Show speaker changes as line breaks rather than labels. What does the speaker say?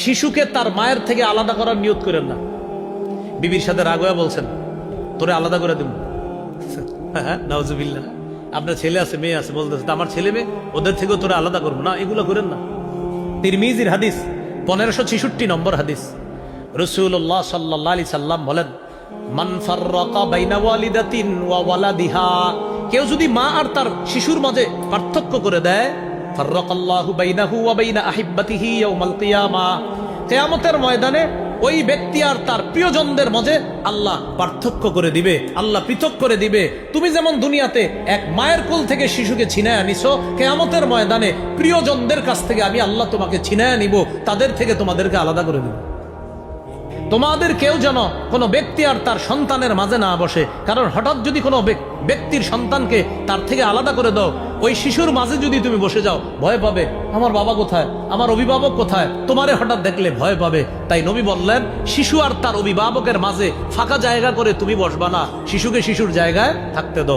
শিশুকে তার মায়ের থেকে আলাদা করার নিয়ত করেন না। বিবির সাথে রাগ হয়ে বলছেন তোরে আলাদা করে দেব, নাউজুবিল্লাহ। আপনার ছেলে আছে, মেয়ে আছে, বলতেছে আমার ছেলে মেয়ে, ওদের থেকেও তোরা আলাদা করবো না, এগুলো করেন না। তিরমিজির হাদিস 1566 নম্বর হাদিস, রাসূলুল্লাহ সাল্লাল্লাহু আলাইহি সাল্লাম বলেন, মান ফাররাকা বাইনা ওয়ালিদাতিন ওয়া ওয়ালাদিহা, কেউ যদি মা আর তার শিশুর মাঝে পার্থক্য করে দেয়, ফাররাকাল্লাহু বাইনাহু ওয়া বাইনা আহিব্বাতিহি ইয়াউমাল কিয়ামাহ, কিয়ামতের ময়দানে ওই ব্যক্তি আর তার প্রিয়জনদের মাঝে আল্লাহ পার্থক্য করে দিবে, আল্লাহ পৃথক করে দিবে। তুমি যেমন দুনিয়াতে এক মায়ের কোল থেকে শিশুকে ছিনায় আনিছো, কিয়ামতের ময়দানে প্রিয়জনদের কাছ থেকে আমি আল্লাহ তোমাকে ছিনায় নিব, তাদের থেকে তোমাদেরকে আলাদা করে দিব। তোমাদের কেউ যেন কোনো ব্যক্তি আর তার সন্তানের মাঝে না বসে, কারণ হঠাৎ যদি কোনো ব্যক্তির সন্তানকে তার থেকে আলাদা করে দাও, ওই শিশুর মাঝে যদি তুমি বসে যাও, ভয় পাবে আমার বাবা কোথায়, আমার অভিভাবক কোথায়, তোমারে হঠাৎ দেখলে ভয় পাবে। তাই নবী বললেন, শিশু আর তার অভিভাবকের মাঝে ফাঁকা জায়গা করে তুমি বসবা না, শিশুকে শিশুর জায়গায় থাকতে দাও।